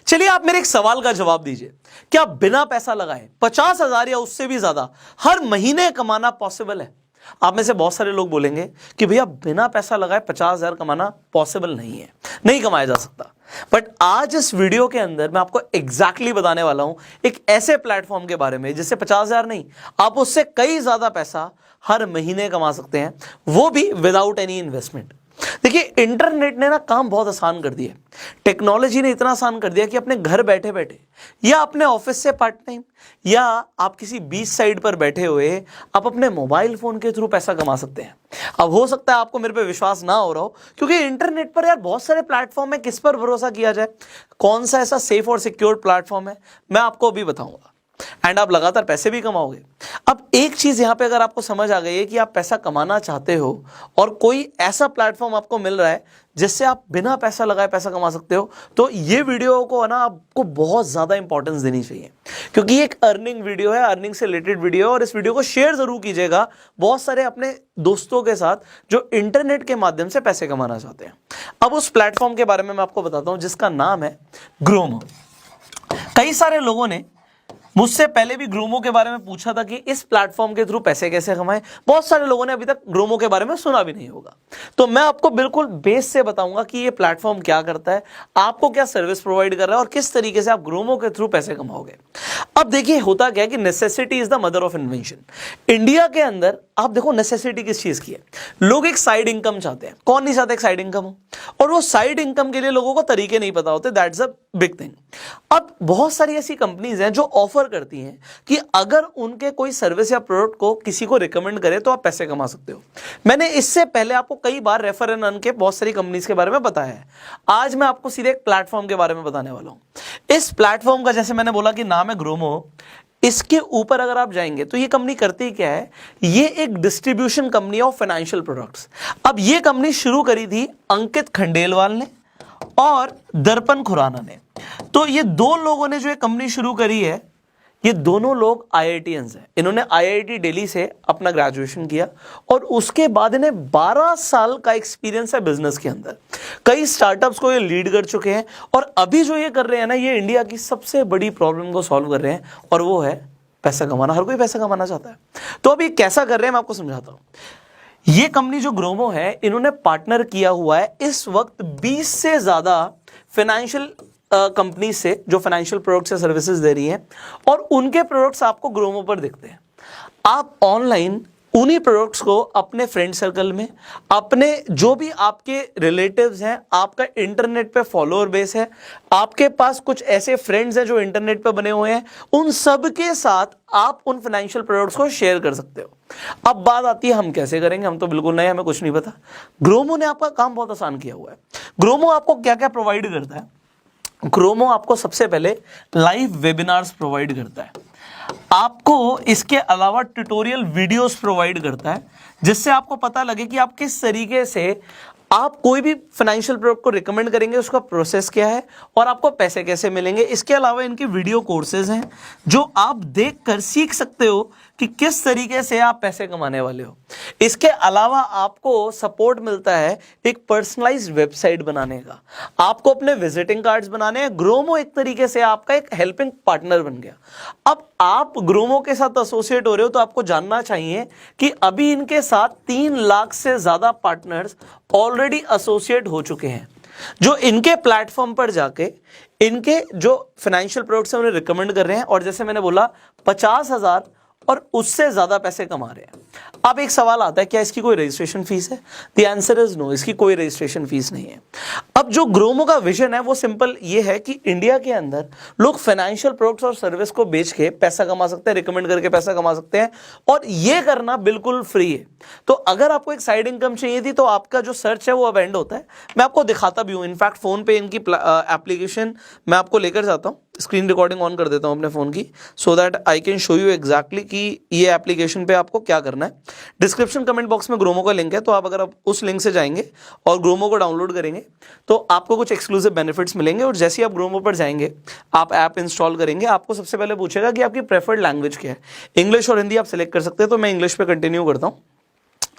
चलिए आप मेरे एक सवाल का जवाब दीजिए, क्या बिना पैसा लगाए 50,000 या उससे भी ज्यादा हर महीने कमाना पॉसिबल है? आप में से बहुत सारे लोग बोलेंगे कि भैया बिना पैसा लगाए 50,000 कमाना पॉसिबल नहीं है, नहीं कमाया जा सकता। बट आज इस वीडियो के अंदर मैं आपको एग्जैक्टली बताने वाला हूं एक ऐसे प्लेटफॉर्म के बारे में जिससे 50,000 नहीं, आप उससे कई ज्यादा पैसा हर महीने कमा सकते हैं, वो भी विदाउट एनी इन्वेस्टमेंट। देखिए, इंटरनेट ने ना काम बहुत आसान कर दिया, टेक्नोलॉजी ने इतना आसान कर दिया कि अपने घर बैठे बैठे या अपने ऑफिस से पार्ट टाइम या आप किसी बीच साइड पर बैठे हुए आप अपने मोबाइल फोन के थ्रू पैसा कमा सकते हैं। अब हो सकता है आपको मेरे पे विश्वास ना हो रहा हो, क्योंकि इंटरनेट पर यार बहुत सारे प्लेटफॉर्म है, किस पर भरोसा किया जाए, कौन सा ऐसा सेफ और सिक्योर प्लेटफॉर्म है, मैं आपको अभी बताऊंगा। एंड आप लगातार पैसे भी कमाओगे। अब एक चीज यहां पे अगर आपको समझ आ गई है कि आप पैसा कमाना चाहते हो और कोई ऐसा प्लेटफॉर्म आपको मिल रहा है जिससे आप बिना पैसा लगाए पैसा कमा सकते हो, तो ये वीडियो को ना आपको बहुत ज्यादा इंपॉर्टेंस देनी चाहिए, क्योंकि ये एक अर्निंग वीडियो है, अर्निंग से रिलेटेड वीडियो है। और इस वीडियो को शेयर जरूर कीजिएगा बहुत सारे अपने दोस्तों के साथ जो इंटरनेट के माध्यम से पैसे कमाना चाहते हैं। अब उस प्लेटफॉर्म के बारे में मैं आपको बताता हूं जिसका नाम है ग्रोमो। कई सारे लोगों ने मुझसे पहले भी ग्रोमो के बारे में पूछा था कि इस प्लेटफॉर्म के थ्रू पैसे कैसे कमाएं। बहुत सारे लोगों ने अभी तक ग्रोमो के बारे में सुना भी नहीं होगा, तो मैं आपको बिल्कुल बेस से बताऊंगा कि ये प्लेटफॉर्म क्या करता है, आपको क्या सर्विस प्रोवाइड कर रहा है और किस तरीके से आप ग्रोमो के थ्रू पैसे कमाओगे। अब देखिए, होता क्या है कि necessity is the mother of invention. India के अंदर आप देखो नेसेसिटी किस चीज की है, लोग एक साइड इनकम चाहते हैं। कौन नहीं चाहता एक साइड इनकम हो? और वो साइड इनकम के लिए लोगों को तरीके नहीं पता होते, दैट्स अ बिग थिंग। अब बहुत सारी ऐसी कंपनीज हैं जो ऑफर करती हैं कि अगर उनके कोई सर्विस या प्रोडक्ट को किसी को रिकमेंड करे तो आप पैसे कमा सकते हो। मैंने इससे पहले आपको कई बार रेफर एंड अर्न के बहुत सारी कंपनीज के बारे में बताया है। आज मैं आपको सीधे एक प्लेटफॉर्म के बारे में बताने वाला हूं। इस प्लेटफॉर्म का, जैसे मैंने बोला कि नाम है ग्रोमो, इसके ऊपर अगर आप जाएंगे तो ये कंपनी करती क्या है, ये एक distribution company of financial products. अब ये कंपनी शुरू करी थी अंकित खंडेलवाल ने और दर्पण खुराना ने। तो ये दो लोगों ने जो ये कंपनी शुरू करी है, ये दोनों लोग IITians हैं। इन्होंने IIT दिल्ली से अपना ग्रेजुएशन किया और उसके बाद इन्हें 12 साल का एक्सपीरियंस है बिजनेस के अंदर। कई स्टार्टअप्स को ये लीड कर चुके हैं और अभी जो ये कर रहे हैं ना, ये इंडिया की सबसे बड़ी प्रॉब्लम को सॉल्व कर रहे हैं, और वो है पैसा कमाना। हर कोई पैसा कमाना चाहता है। तो अभी कैसा कर रहे हैं मैं आपको समझाता हूं। ये कंपनी जो ग्रोमो है, इन्होंने पार्टनर किया हुआ है इस वक्त 20 से ज्यादा फाइनेंशियल कंपनी से जो फाइनेंशियल प्रोडक्ट्स या सर्विसेज दे रही हैं, और उनके प्रोडक्ट्स आपको ग्रोमो पर दिखते हैं। आप ऑनलाइन उन्हीं प्रोडक्ट्स को अपने फ्रेंड सर्कल में, अपने जो भी आपके रिलेटिव्स हैं, आपका इंटरनेट पे फॉलोअर बेस है, आपके पास कुछ ऐसे फ्रेंड्स हैं जो इंटरनेट पे बने हुए हैं, उन सब के साथ आप उन फाइनेंशियल प्रोडक्ट्स को शेयर कर सकते हो। अब बात आती है हम कैसे करेंगे, हम तो बिल्कुल नए, हमें कुछ नहीं पता। ग्रोमो ने आपका काम बहुत आसान किया हुआ है। ग्रोमो आपको क्या क्या प्रोवाइड करता है? ग्रोमो आपको सबसे पहले लाइव वेबिनार्स प्रोवाइड करता है, आपको इसके अलावा ट्यूटोरियल वीडियोस प्रोवाइड करता है, जिससे आपको पता लगे कि आप किस तरीके से आप कोई भी फाइनेंशियल प्रोडक्ट को रिकमेंड करेंगे, उसका प्रोसेस क्या है और आपको पैसे कैसे मिलेंगे। इसके अलावा इनके वीडियो कोर्सेज हैं जो आप देखकर सीख सकते हो कि किस तरीके से आप पैसे कमाने वाले हो। इसके अलावा आपको सपोर्ट मिलता है एक पर्सनलाइज्ड वेबसाइट बनाने का, आपको अपने विजिटिंग कार्ड्स बनाने हैं। ग्रोमो एक तरीके से आपका एक हेल्पिंग पार्टनर बन गया। अब आप ग्रोमो के साथ एसोसिएट हो रहे हो तो आपको जानना चाहिए कि अभी इनके साथ 3 लाख से ज्यादा पार्टनर्स ऑलरेडी एसोसिएट हो चुके हैं, जो इनके प्लेटफॉर्म पर जाके इनके जो फाइनेंशियल प्रोडक्ट्स हैं उन्हें रिकमेंड कर रहे हैं, और जैसे मैंने बोला 50,000 और उससे ज्यादा पैसे कमा रहे हैं। अब एक सवाल आता है, क्या इसकी कोई रजिस्ट्रेशन फीस है? द आंसर इज नो, इसकी कोई रजिस्ट्रेशन फीस नहीं है। अब जो ग्रोमो का विजन है वो सिंपल ये है कि इंडिया के अंदर लोग फाइनेंशियल प्रोडक्ट्स और सर्विस को बेच के पैसा कमा सकते हैं, रिकमेंड करके पैसा कमा सकते हैं, और ये करना बिल्कुल फ्री है। तो अगर आपको एक साइड इनकम चाहिए थी तो आपका जो सर्च है वो अब एंड होता है। मैं आपको दिखाता भी हूँ, इनफैक्ट फोन पे इनकी एप्लीकेशन मैं आपको लेकर जाता हूँ, स्क्रीन रिकॉर्डिंग ऑन कर देता हूं अपने फोन की, so that I can show you exactly कि ये एप्लीकेशन पे आपको क्या करना है। डिस्क्रिप्शन कमेंट बॉक्स में ग्रोमो का लिंक है, तो आप अगर आप उस लिंक से जाएंगे और ग्रोमो को डाउनलोड करेंगे तो आपको कुछ एक्सक्लूसिव बेनिफिट्स मिलेंगे। और जैसे ही आप ग्रोमो पर जाएंगे, आप ऐप इंस्टॉल करेंगे, आपको सबसे पहले पूछेगा कि आपकी प्रेफर्ड लैंग्वेज क्या है। इंग्लिश और हिंदी आप सिलेक्ट कर सकते हैं, तो मैं इंग्लिश पे कंटिन्यू करता हूँ।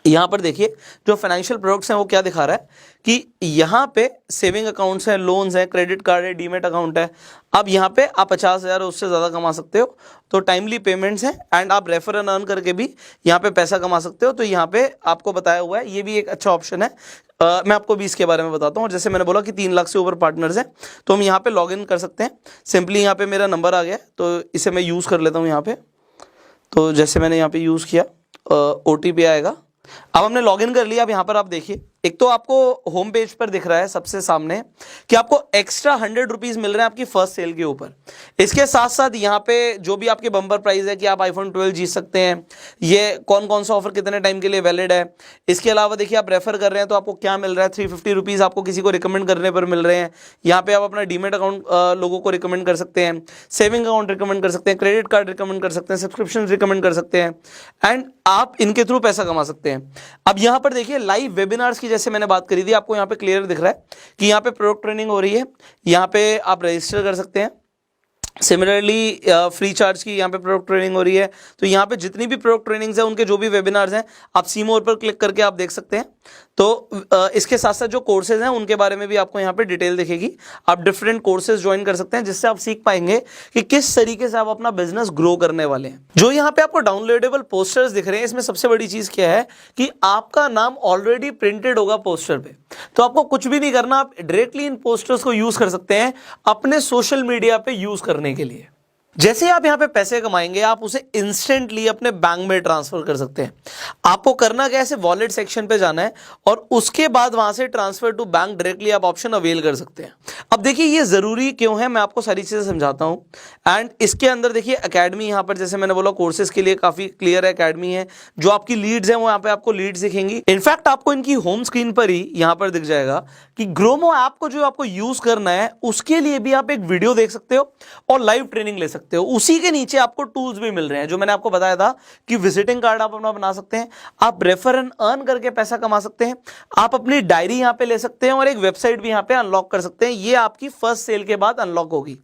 यहां पर देखिए जो फाइनेंशियल प्रोडक्ट्स हैं वो क्या दिखा रहा है कि यहाँ पे सेविंग अकाउंट्स हैं, लोन्स हैं, क्रेडिट कार्ड है, डीमेट अकाउंट है। अब यहाँ पे आप 50,000 उससे ज़्यादा कमा सकते हो, तो टाइमली पेमेंट्स हैं एंड आप रेफर एंड अर्न करके भी यहाँ पे पैसा कमा सकते हो। तो यहाँ पे आपको बताया हुआ है, ये भी एक अच्छा ऑप्शन है। मैं आपको भी इसके बारे में बताता हूँ। और जैसे मैंने बोला कि 3 लाख से ऊपर पार्टनर्स हैं, तो हम यहाँ पे लॉग इन कर सकते हैं। सिंपली यहाँ पे मेरा नंबर आ गया, तो इसे मैं यूज़ कर लेता हूँ यहाँ पे। तो जैसे मैंने यहाँ पे यूज़ किया, OTP आएगा। अब हमने लॉगिन कर लिया। अब यहाँ पर आप देखिए, एक तो आपको होम पेज पर दिख रहा है सबसे सामने कि आपको एक्स्ट्रा 100 रुपीज मिल रहे हैं आपकी फर्स्ट सेल के ऊपर। इसके साथ साथ यहाँ पे जो भी आपके बम्पर प्राइस है कि आप iPhone 12 जीत सकते हैं, ये कौन कौन सा ऑफर कितने टाइम के लिए वैलिड है। इसके अलावा देखिए आप रेफर कर रहे हैं तो आपको क्या मिल रहा है, 350 रुपीज़ आपको किसी को रिकमेंड करने पर मिल रहे हैं। यहाँ पे आप अपना डीमेट अकाउंट लोगों को रिकमेंड कर सकते हैं, सेविंग अकाउंट रिकमेंड कर सकते हैं, क्रेडिट कार्ड रिकमेंड कर सकते हैं, सब्सक्रिप्शन रिकमेंड कर सकते हैं एंड आप इनके थ्रू पैसा कमा सकते हैं। अब यहाँ पर देखिए लाइव वेबिनार्स की जैसे मैंने बात करी थी, आपको यहाँ पे क्लियर दिख रहा है कि यहाँ पे प्रोडक्ट ट्रेनिंग हो रही है। यहाँ पे आप रजिस्टर कर सकते हैं। सिमिलरली फ्री चार्ज की यहाँ पे प्रोडक्ट ट्रेनिंग हो रही है। तो यहाँ पे जितनी भी प्रोडक्ट ट्रेनिंग्स हैं उनके जो भी वेबिनार्स हैं आप सी मोर पर क्लिक करके आप देख सकते हैं। तो इसके साथ साथ जो कोर्सेज हैं उनके बारे में भी आपको यहाँ पे डिटेल दिखेगी। आप डिफरेंट कोर्सेज ज्वाइन कर सकते हैं जिससे आप सीख पाएंगे कि किस तरीके से आप अपना बिजनेस ग्रो करने वाले हैं। जो यहाँ पे आपको डाउनलोडेबल पोस्टर्स दिख रहे हैं, इसमें सबसे बड़ी चीज क्या है कि आपका नाम ऑलरेडी प्रिंटेड होगा पोस्टर पे। तो आपको कुछ भी नहीं करना, आप डायरेक्टली इन पोस्टर्स को यूज कर सकते हैं अपने सोशल मीडिया पे यूज करने के लिए। जैसे ही आप यहां पे पैसे कमाएंगे आप उसे इंस्टेंटली अपने बैंक में ट्रांसफर कर सकते हैं। आपको करना क्या है, ऐसे वॉलेट सेक्शन पे जाना है और उसके बाद वहां से ट्रांसफर टू बैंक डायरेक्टली आप ऑप्शन अवेल कर सकते हैं। अब देखिए ये जरूरी क्यों है, मैं आपको सारी चीजें समझाता हूं। एंड इसके अंदर देखिए एकेडमी, यहां पर जैसे मैंने बोला कोर्सेज के लिए काफी क्लियर एकेडमी है। जो आपकी लीड्स है वो यहाँ पे आपको लीड्स दिखेंगी। इनफैक्ट आपको इनकी होम स्क्रीन पर ही यहाँ पर दिख जाएगा कि ग्रोमो ऐप को जो आपको यूज करना है उसके लिए भी आप एक वीडियो देख सकते हो और लाइव ट्रेनिंग ले सकते हो। उसी के नीचे आपको टूल्स भी मिल रहे हैं जो मैंने आपको बताया था कि विजिटिंग कार्ड आप अपना बना सकते हैं, आप रेफर एंड अर्न करके पैसा कमा सकते हैं, आप अपनी डायरी यहां पे ले सकते हैं और एक वेबसाइट भी यहां पे अनलॉक कर सकते हैं। ये आपकी फर्स्ट सेल के बाद अनलॉक होगी।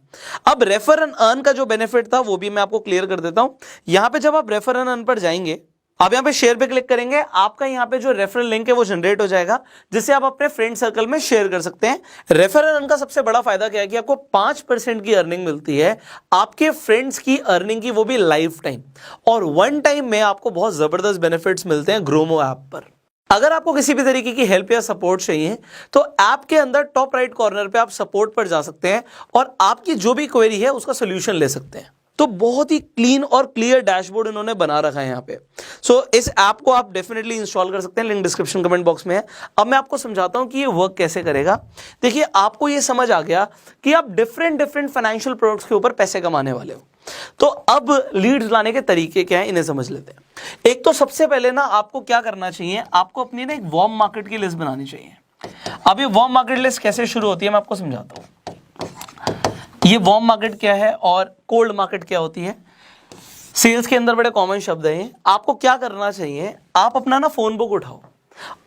अब रेफर एंड अर्न का जो बेनिफिट था वो भी मैं आपको क्लियर कर देता हूं। यहां पे जब आप रेफर एंड अर्न पर जाएंगे, आप यहां पे शेयर पे क्लिक करेंगे, आपका यहां पे जो रेफरल लिंक है वो जनरेट हो जाएगा जिससे आप अपने फ्रेंड सर्कल में शेयर कर सकते हैं। रेफर एंड अर्न का सबसे बड़ा फायदा क्या है कि आपको 5% की अर्निंग मिलती है आपके फ्रेंड्स की अर्निंग की, वो भी लाइफ टाइम। और वन टाइम में आपको बहुत जबरदस्त बेनिफिट्स मिलते हैं ग्रोमो ऐप पर। अगर आपको किसी भी तरीके की हेल्प या सपोर्ट चाहिए तो ऐप के अंदर टॉप राइट कॉर्नर पे आप सपोर्ट पर जा सकते हैं और आपकी जो भी क्वेरी है उसका सोल्यूशन ले सकते हैं। तो बहुत ही क्लीन और क्लियर डैशबोर्ड इन्होंने बना रखा है यहाँ पे। सो इस ऐप को आप डेफिनेटली इंस्टॉल कर सकते हैं, लिंक डिस्क्रिप्शन कमेंट बॉक्स में है। अब मैं आपको समझाता हूँ कि ये वर्क कैसे करेगा। देखिए आपको ये समझ आ गया कि आप डिफरेंट फाइनेंशियल प्रोडक्ट्स के ऊपर पैसे कमाने वाले हो। तो अब लीड्स लाने के तरीके क्या है इन्हें समझ लेते हैं। एक तो सबसे पहले ना आपको क्या करना चाहिए, आपको अपनी ना एक वार्म मार्केट की लिस्ट बनानी चाहिए। अब ये वार्म मार्केट लिस्ट कैसे शुरू होती है मैं आपको समझाता हूँ। ये वार्म मार्केट क्या है और कोल्ड मार्केट क्या होती है। सेल्स के अंदर बड़े कॉमन शब्द हैं। आपको क्या करना चाहिए, आप अपना ना फोन बुक उठाओ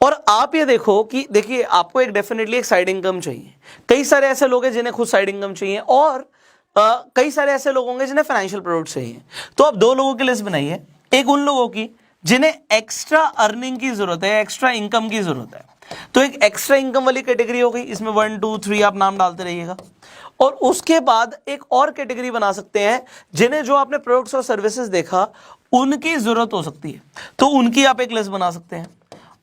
और आप ये देखो कि देखिए आपको एक डेफिनेटली एक साइड इनकम चाहिए। कई सारे ऐसे लोग हैं जिन्हें खुद साइड इनकम चाहिए और कई सारे ऐसे लोग होंगे जिन्हें फाइनेंशियल प्रोडक्ट चाहिए। तो आप 2 लोगों की लिस्ट बनाइए, एक उन लोगों की जिन्हें एक्स्ट्रा अर्निंग की जरूरत है, एक्स्ट्रा इनकम की जरूरत है। तो एक एक्स्ट्रा इनकम वाली कैटेगरी हो गई, इसमें 1 2 3 आप नाम डालते रहिएगा। और उसके बाद एक और कैटेगरी बना सकते हैं जिन्हें जो आपने प्रोडक्ट्स और सर्विसेज देखा उनकी जरूरत हो सकती है, तो उनकी आप एक लिस्ट बना सकते हैं।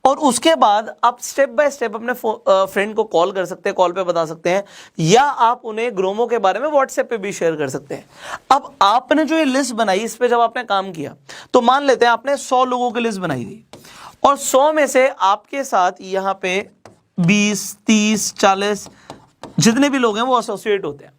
और उसके बाद आप स्टेप बाय स्टेप अपने फ्रेंड को कॉल कर सकते हैं, कॉल पे बता सकते हैं, या आप उन्हें ग्रोमो के बारे में व्हाट्सएप पे भी शेयर कर सकते हैं। अब आपने जो ये लिस्ट बनाई, इस पे जब आपने काम किया तो मान लेते हैं आपने 100 लोगों की लिस्ट बनाई थी और 100 में से आपके साथ यहाँ पे 20 30 40 जितने भी लोग हैं वो एसोसिएट होते हैं।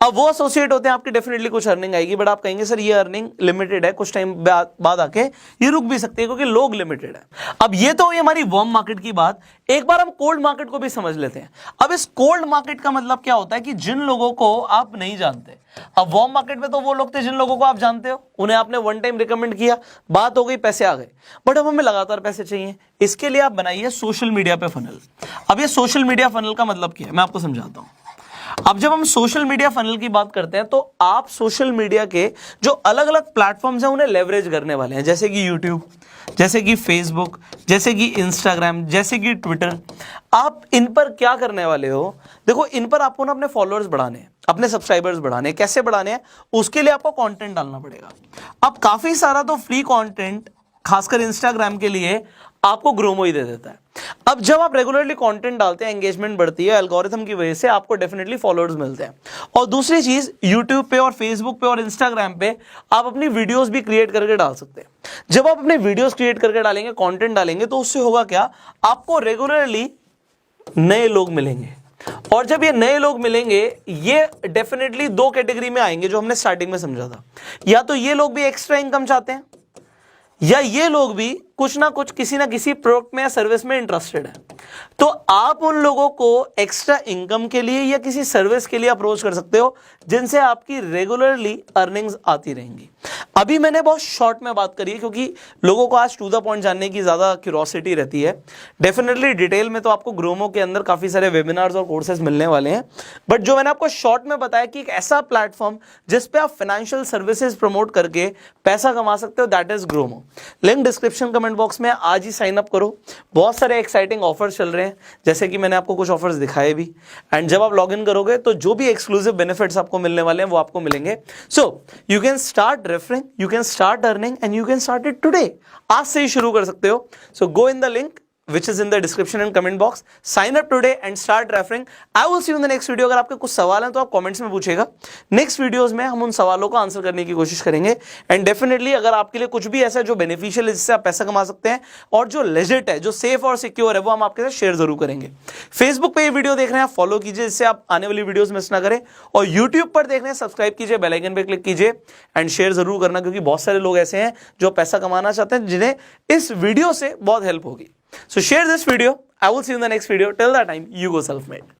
अब वो एसोसिएट होते हैं, आपकी डेफिनेटली कुछ अर्निंग आएगी, बट आप कहेंगे सर ये अर्निंग लिमिटेड है, कुछ टाइम बाद आके ये रुक भी सकती है क्योंकि लोग लिमिटेड है। अब ये तो हमारी वार्म मार्केट की बात। एक बार हम कोल्ड मार्केट को भी समझ लेते हैं। अब इस कोल्ड मार्केट का मतलब क्या होता है कि जिन लोगों को आप नहीं जानते। अब वार्म मार्केट में तो वो लोग थे जिन लोगों को आप जानते हो, उन्हें आपने वन टाइम रिकमेंड किया, बात हो गई, पैसे आ गए। बट अब हमें लगातार पैसे चाहिए, इसके लिए आप बनाइए सोशल मीडिया पे फनल। अब ये सोशल मीडिया फनल का मतलब क्या है मैं आपको समझाता हूं। अब जब हम सोशल मीडिया फनल की बात करते हैं तो आप सोशल मीडिया के जो अलग अलग प्लेटफॉर्म्स हैं उन्हें लेवरेज करने वाले हैं, जैसे कि यूट्यूब, जैसे कि फेसबुक, जैसे कि इंस्टाग्राम, जैसे कि ट्विटर। आप इन पर क्या करने वाले हो? देखो, इन पर आपको ना अपने फॉलोअर्स बढ़ाने हैं, अपने सब्सक्राइबर्स बढ़ाने हैं। कैसे बढ़ाने हैं? उसके लिए आपको कंटेंट डालना पड़ेगा। अब काफी सारा तो फ्री कंटेंट खासकर इंस्टाग्राम के लिए आपको ग्रोमो ही दे देता है। अब जब आप रेगुलरली कंटेंट डालते हैं, एंगेजमेंट बढ़ती है, एल्गोरिथम की वजह से आपको डेफिनेटली फॉलोअर्स मिलते हैं। और दूसरी चीज, यूट्यूब पे और फेसबुक पे और इंस्टाग्राम पे आप अपनी वीडियोस भी क्रिएट करके डाल सकते हैं। जब आप अपने वीडियोस क्रिएट करके डालेंगे, कंटेंट डालेंगे, तो उससे होगा क्या, आपको रेगुलरली नए लोग मिलेंगे। और जब ये नए लोग मिलेंगे, ये डेफिनेटली दो कैटेगरी में आएंगे जो हमने स्टार्टिंग में समझा था। या तो ये लोग भी एक्स्ट्रा इनकम चाहते हैं, या ये लोग भी कुछ ना कुछ किसी ना किसी प्रोडक्ट में या सर्विस में इंटरेस्टेड है। तो आप उन लोगों को एक्स्ट्रा इनकम के लिए या किसी सर्विस के लिए अप्रोच कर सकते हो, जिनसे आपकी रेगुलरली अर्निंग्स आती रहेंगी। अभी मैंने बहुत शॉर्ट में बात करी है, क्योंकि लोगों को आज टू द पॉइंट जानने की ज्यादा क्यूरोसिटी रहती है। डेफिनेटली डिटेल में तो आपको ग्रोमो के अंदर काफी सारे वेबिनार्स और कोर्सेज मिलने वाले हैं, बट जो मैंने आपको शॉर्ट में बताया कि एक ऐसा प्लेटफॉर्म जिस पे आप फाइनेंशियल सर्विसेज प्रमोट करके पैसा कमा सकते हो, that is Gromo. Link description comment box में, आज ही साइन अप करो। बहुत सारे एक्साइटिंग ऑफर्स चल रहे हैं, जैसे कि मैंने आपको कुछ ऑफर्स दिखाए भी। एंड जब आप लॉग इन करोगे तो जो भी एक्सक्लूसिव बेनिफिट्स आपको मिलने वाले हैं वो आपको मिलेंगे। So you can start referring, you can start earning and you can start it today. आज से ही शुरू कर सकते हो। So go in the link which is in the description and comment box, sign up today and start referring. I will see you in the next video. अगर आपके कुछ सवाल हैं तो आप कमेंट्स में पूछेगा। नेक्स्ट वीडियोस में हम उन सवालों का आंसर करने की कोशिश करेंगे। एंड डेफिनेटली अगर आपके लिए कुछ भी ऐसा है जो बेनिफिशियल है, जिससे आप पैसा कमा सकते हैं और जो लेजिट है, जो सेफ और सिक्योर है, वो हम आपके साथ शेयर जरूर करेंगे। फेसबुक पे ये वीडियो देख रहे हैं, फॉलो कीजिए जिससे आप आने वाली वीडियोस मिस ना करें। और यूट्यूब पर देख रहे हैं, सब्सक्राइब कीजिए, बेल आइकन पे क्लिक कीजिए एंड शेयर जरूर करना, क्योंकि बहुत सारे लोग ऐसे हैं जो पैसा कमाना चाहते हैं, जिन्हें इस वीडियो से बहुत हेल्प होगी। So share this video. I will see you in the next video. Till that time, you go self-made.